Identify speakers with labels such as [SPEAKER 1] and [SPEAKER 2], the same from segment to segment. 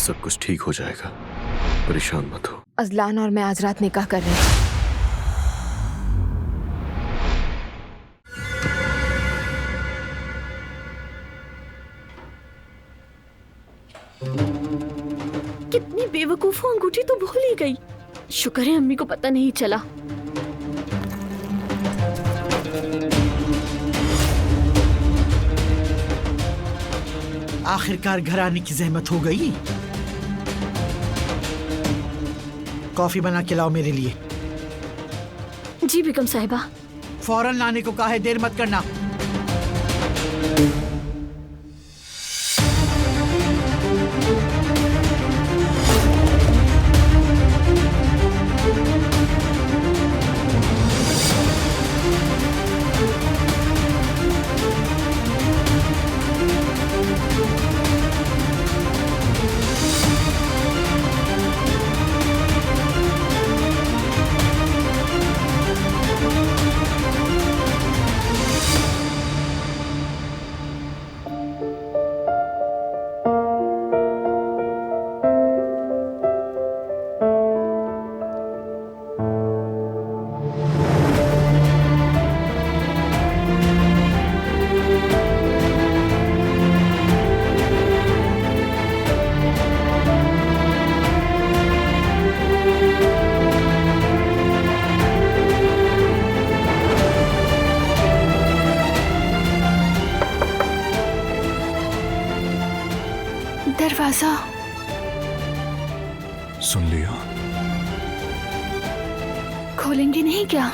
[SPEAKER 1] सब कुछ ठीक हो जाएगा, परेशान मत हो।
[SPEAKER 2] अजलान और मैं आज रात निकाह कर रहे हैं।
[SPEAKER 3] कितनी बेवकूफ हूँ, अंगूठी तो भूल ही गई। शुक्र है अम्मी को पता नहीं चला।
[SPEAKER 4] आखिरकार घर आने की जहमत हो गई। कॉफी बना के लाओ मेरे लिए।
[SPEAKER 3] जी बेगम साहिबा।
[SPEAKER 4] फौरन लाने को कहा है, देर मत करना।
[SPEAKER 3] दरवाजा
[SPEAKER 1] सुन लिया?
[SPEAKER 3] खोलेंगे नहीं क्या?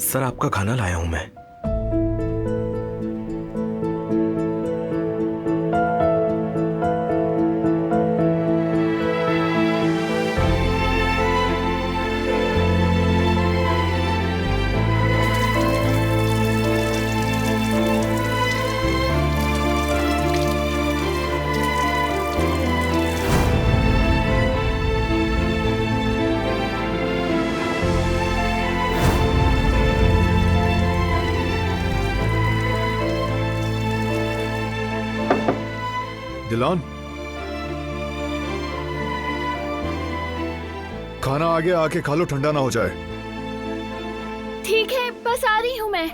[SPEAKER 1] सर, आपका खाना लाया हूं मैं।
[SPEAKER 5] दिलान, खाना आगे आके खा लो, ठंडा ना हो जाए।
[SPEAKER 3] ठीक है, बस आ रही हूँ मैं।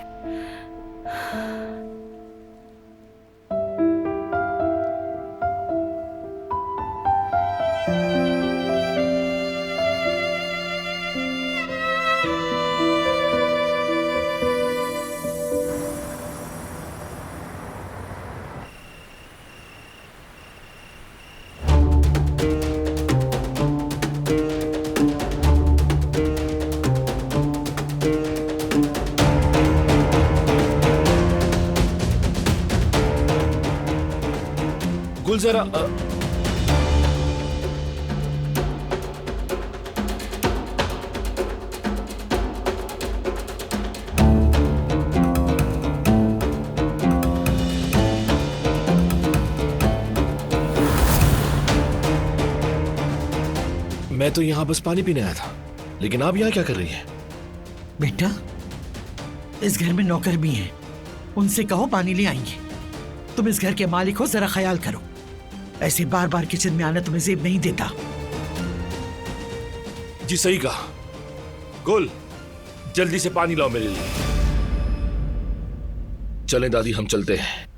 [SPEAKER 1] गुल जरा मैं तो यहाँ बस पानी पीने आया था, लेकिन आप यहाँ क्या कर रही हैं?
[SPEAKER 4] बेटा, इस घर में नौकर भी हैं, उनसे कहो पानी ले आएंगे। तुम इस घर के मालिक हो, जरा ख्याल करो। ऐसे बार बार किचन में आना तुम्हें जेब नहीं देता।
[SPEAKER 1] जी सही कहा। गुल, जल्दी से पानी लाओ मेरे लिए। चलें दादी, हम चलते हैं।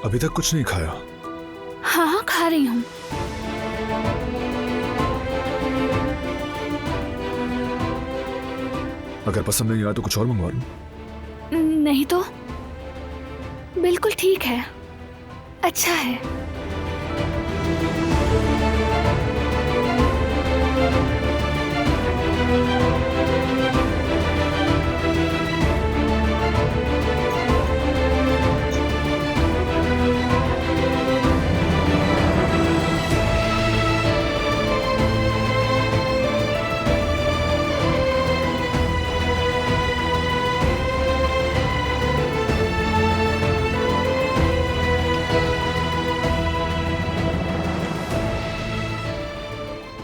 [SPEAKER 5] अभी तक कुछ नहीं खाया?
[SPEAKER 2] हाँ, खा रही हूँ।
[SPEAKER 5] अगर पसंद नहीं आया तो कुछ और मंगवा लूं?
[SPEAKER 2] नहीं तो बिल्कुल ठीक है, अच्छा है।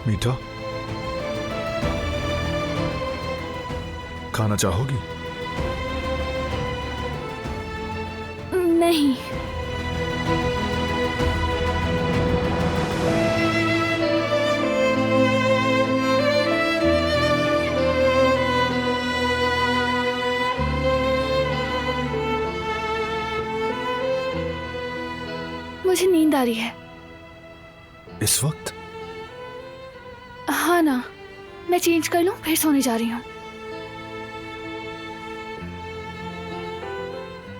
[SPEAKER 5] मीठा खाना चाहोगी?
[SPEAKER 2] नहीं। मुझे नींद आ रही है।
[SPEAKER 5] इस वक्त?
[SPEAKER 2] हाँ ना, मैं चेंज कर लूं, फिर सोने जा रही हूँ।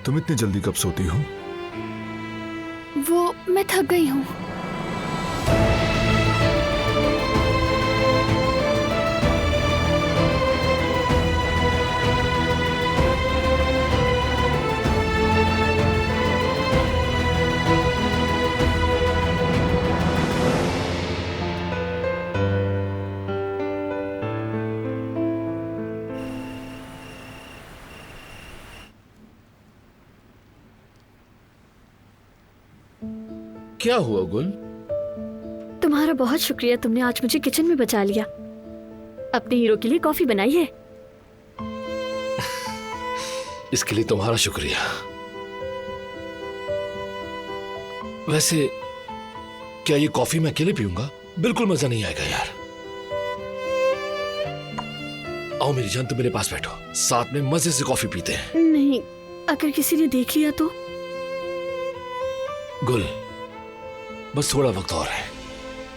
[SPEAKER 5] तुम इतनी जल्दी कब सोती हो?
[SPEAKER 2] वो मैं थक गई हूँ।
[SPEAKER 1] क्या हुआ गुल?
[SPEAKER 3] तुम्हारा बहुत शुक्रिया, तुमने आज मुझे किचन में बचा लिया। अपने हीरो के लिए कॉफी बनाई है।
[SPEAKER 1] इसके लिए तुम्हारा शुक्रिया। वैसे क्या ये कॉफी मैं अकेले पीऊंगा? बिल्कुल मजा नहीं आएगा यार। आओ मेरी जान, तुम मेरे पास बैठो, साथ में मजे से कॉफी पीते हैं।
[SPEAKER 3] नहीं, अगर किसी ने देख लिया तो?
[SPEAKER 1] गुल, बस थोड़ा वक्त और है।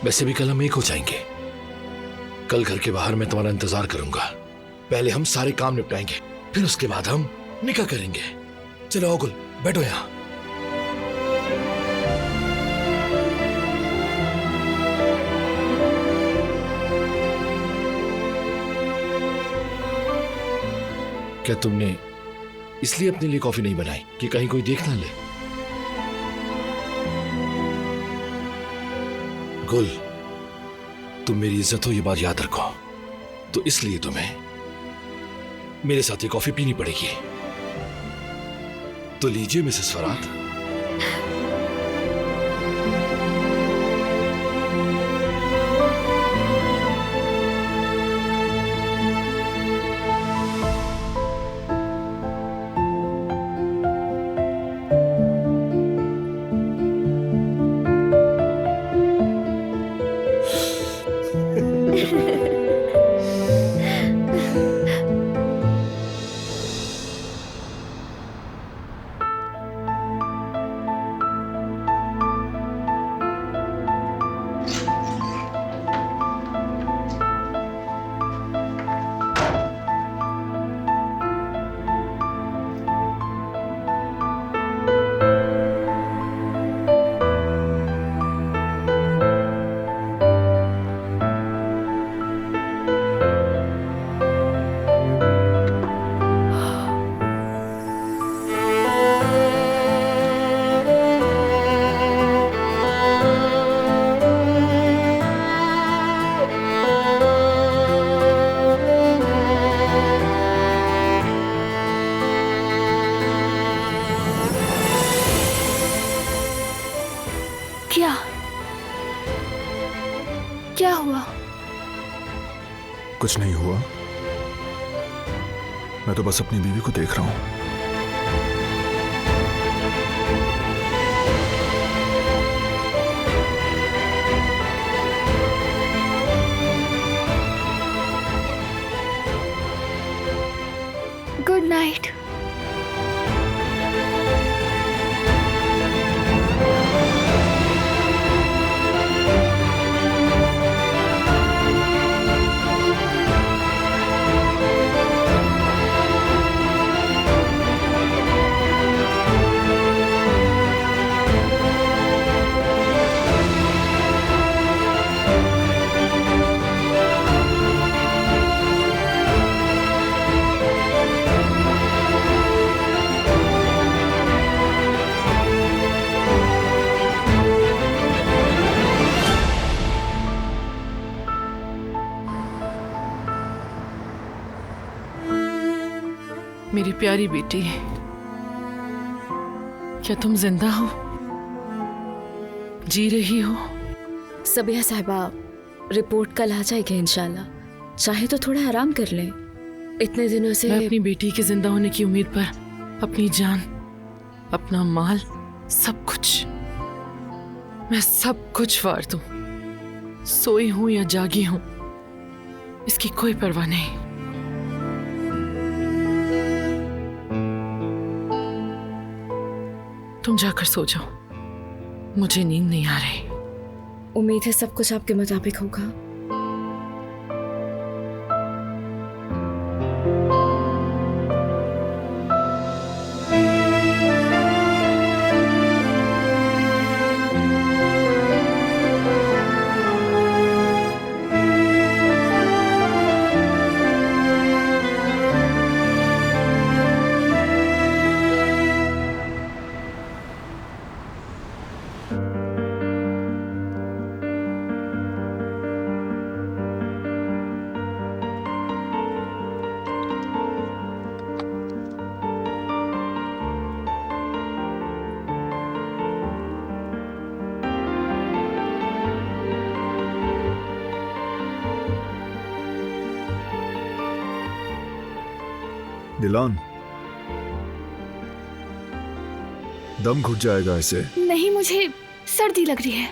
[SPEAKER 1] वैसे भी कल हम एक हो जाएंगे। कल घर के बाहर मैं तुम्हारा इंतजार करूंगा। पहले हम सारे काम निपटाएंगे, फिर उसके बाद हम निकाह करेंगे। चलो आओ गुल, बैठो यहां। क्या तुमने इसलिए अपने लिए कॉफी नहीं बनाई कि कहीं कोई देख ना ले? गुल, तुम मेरी इज्जत हो, ये बात याद रखो। तो इसलिए तुम्हें मेरे साथ ये कॉफी पीनी पड़ेगी। तो लीजिए मिसेस फरात।
[SPEAKER 2] क्या क्या हुआ?
[SPEAKER 5] कुछ नहीं हुआ। मैं तो बस अपनी बीवी को देख रहा हूं।
[SPEAKER 2] Good night.
[SPEAKER 6] मेरी प्यारी बेटी, क्या तुम जिंदा हो? जी रही हो?
[SPEAKER 3] सबिया साहिबा, रिपोर्ट कल आ जाएगी इंशाल्लाह। चाहे तो थोड़ा आराम कर लें। इतने दिनों से
[SPEAKER 6] मैं अपनी बेटी के जिंदा होने की उम्मीद पर अपनी जान, अपना माल, सब कुछ, मैं सब कुछ वार दूं। सोई हूं या जागी हूं, इसकी कोई परवाह नहीं। तुम जाकर सो जाओ, मुझे नींद नहीं आ रही।
[SPEAKER 3] उम्मीद है सब कुछ आपके मुताबिक होगा।
[SPEAKER 5] दिलान, दम घुट जाएगा ऐसे।
[SPEAKER 2] नहीं, मुझे सर्दी लग रही है।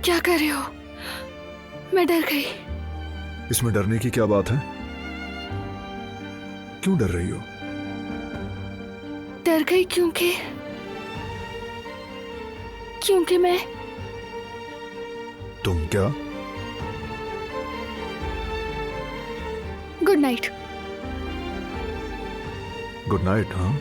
[SPEAKER 2] क्या कर रहे हो? मैं डर गई।
[SPEAKER 5] इसमें डरने की क्या बात है? क्यों डर रही हो?
[SPEAKER 2] डर गई क्योंकि मैं
[SPEAKER 5] तुम क्या?
[SPEAKER 2] Good night.
[SPEAKER 5] Good night. हाँ,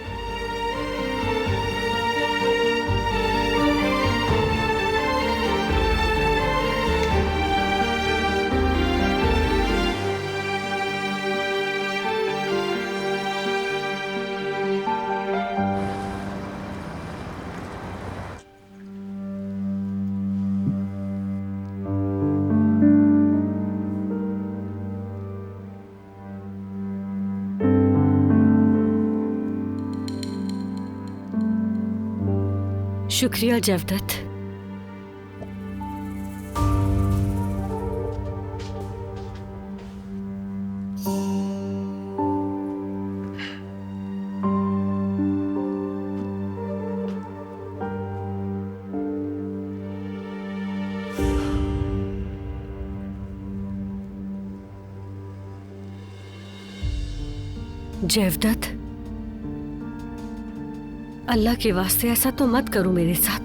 [SPEAKER 7] शुक्रिया जवदत। जवदत, अल्लाह के वास्ते ऐसा तो मत करो मेरे साथ।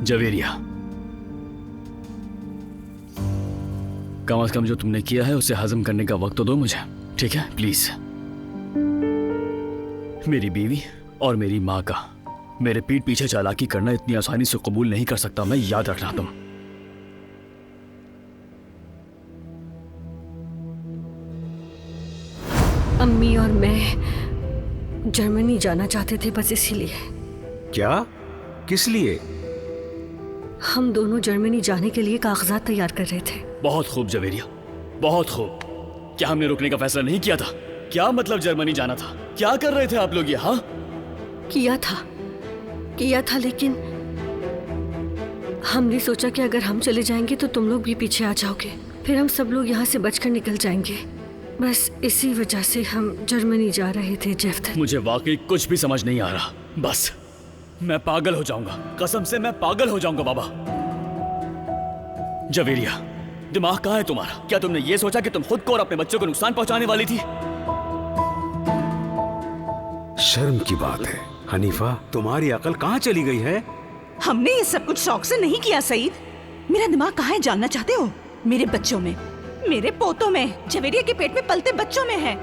[SPEAKER 8] जवेरिया, कम से कम जो तुमने किया है उसे हजम करने का वक्त तो दो मुझे, ठीक है? प्लीज। मेरी बीवी और मेरी माँ का मेरे पीठ पीछे चालाकी करना इतनी आसानी से कबूल नहीं कर सकता मैं, याद रखना तुम।
[SPEAKER 7] अम्मी और मैं जर्मनी जाना चाहते थे, बस इसीलिए।
[SPEAKER 9] क्या? किस लिए?
[SPEAKER 7] हम दोनों जर्मनी जाने के लिए कागजात तैयार कर रहे थे।
[SPEAKER 8] बहुत खूब जवेरिया, बहुत खूब। क्या हमने रुकने का फैसला नहीं किया था? क्या मतलब जर्मनी जाना था? क्या कर रहे थे आप लोग ये? हाँ,
[SPEAKER 7] किया था, लेकिन हमने सोचा कि अगर हम चले जाएंगे तो तुम लोग भी पीछे आ जाओगे, फिर हम सब लोग यहाँ से बचकर निकल जाएंगे। बस इसी वजह से हम जर्मनी जा रहे थे जवदत।
[SPEAKER 8] मुझे वाकई कुछ भी समझ नहीं आ रहा। बस मैं पागल हो जाऊंगा, कसम से मैं पागल हो जाऊंगा बाबा। जवेरिया, दिमाग कहाँ है तुम्हारा? क्या तुमने ये सोचा कि तुम खुद को और अपने बच्चों को नुकसान पहुंचाने वाली थी?
[SPEAKER 9] शर्म की बात है हनीफा, तुम्हारी अकल कहाँ चली गई है?
[SPEAKER 10] हमने ये सब कुछ शौक से नहीं किया सईद। मेरा दिमाग कहाँ है जानना चाहते हो? मेरे बच्चों में, मेरे पोतों में, जवेरिया के पेट में पलते बच्चों में है।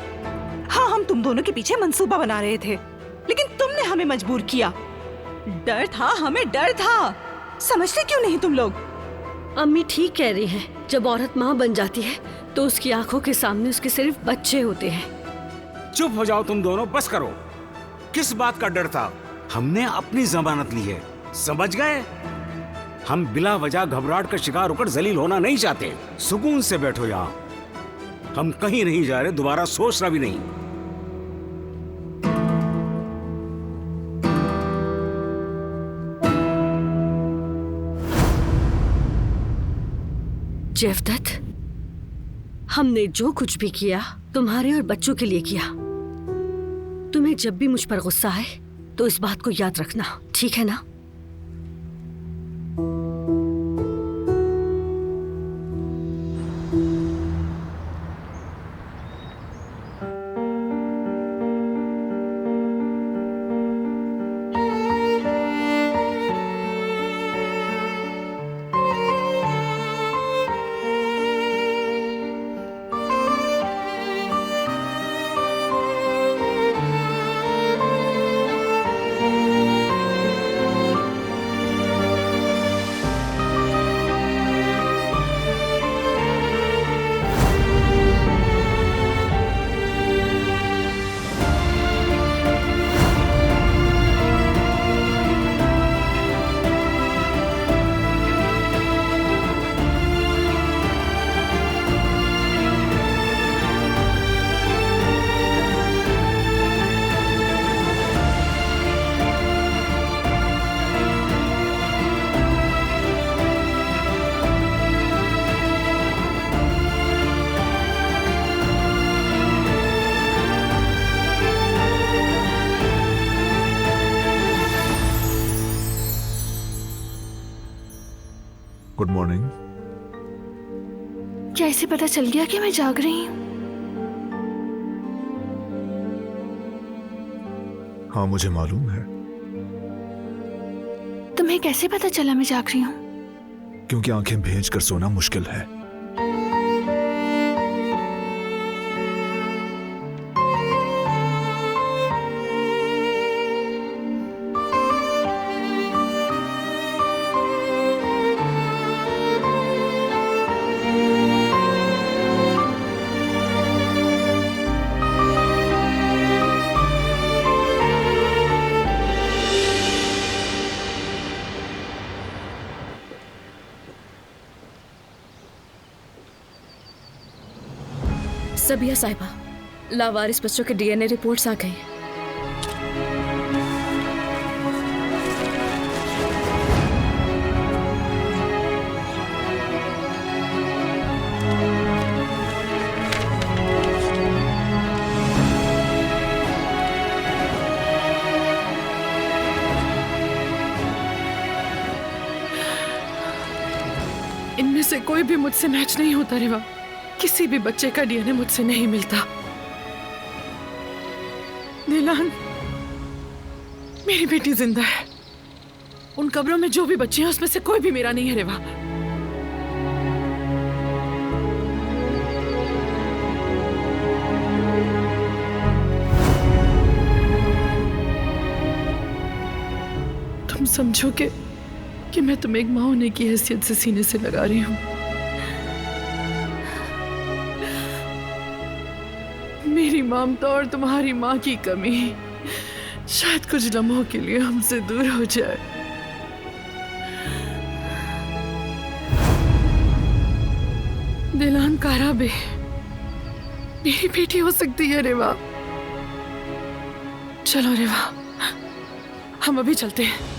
[SPEAKER 10] हाँ, हम तुम दोनों के पीछे मंसूबा बना रहे थे, लेकिन तुमने हमें मजबूर किया। डर था, हमें डर था। समझते क्यों नहीं तुम लोग?
[SPEAKER 7] अम्मी ठीक कह रही हैं। जब औरत माँ बन जाती है तो उसकी आंखों के सामने उसके सिर्फ बच्चे होते हैं।
[SPEAKER 9] चुप हो जाओ तुम दोनों, बस करो। किस बात का डर था? हमने अपनी जमानत ली है, समझ गए? हम बिला वजह घबराहट का शिकार होकर जलील होना नहीं चाहते। सुकून से बैठो यहाँ। हम कहीं नहीं जा रहे, दोबारा सोचना भी नहीं।
[SPEAKER 7] जवदत, हमने जो कुछ भी किया तुम्हारे और बच्चों के लिए किया। तुम्हें जब भी मुझ पर गुस्सा आए तो इस बात को याद रखना, ठीक है ना?
[SPEAKER 5] Good morning.
[SPEAKER 2] क्या इसे पता चल गया कि मैं जाग रही हूँ?
[SPEAKER 5] हाँ, मुझे मालूम है।
[SPEAKER 2] तुम्हें कैसे पता चला मैं जाग रही हूँ?
[SPEAKER 5] क्योंकि आंखें भेज कर सोना मुश्किल है।
[SPEAKER 3] सबिया साहिबा, लावारिस बच्चों के डीएनए रिपोर्ट्स आ गई हैं।
[SPEAKER 6] इनमें से कोई भी मुझसे मैच नहीं होता रेवा। किसी भी बच्चे का डीएनए मुझसे नहीं मिलता। दिलान, मेरी बेटी जिंदा है। उन कब्रों में जो भी बच्चे हैं उसमें से कोई भी मेरा नहीं है रेवा। तुम समझो कि मैं तुम्हें एक माँ होने की हैसियत से सीने से लगा रही हूँ। मेरी ममता और तुम्हारी माँ की कमी शायद कुछ लम्हों के लिए हमसे दूर हो जाए। दिलान काराबे मेरी बेटी हो सकती है रेवा। चलो रेवा, हम अभी चलते हैं।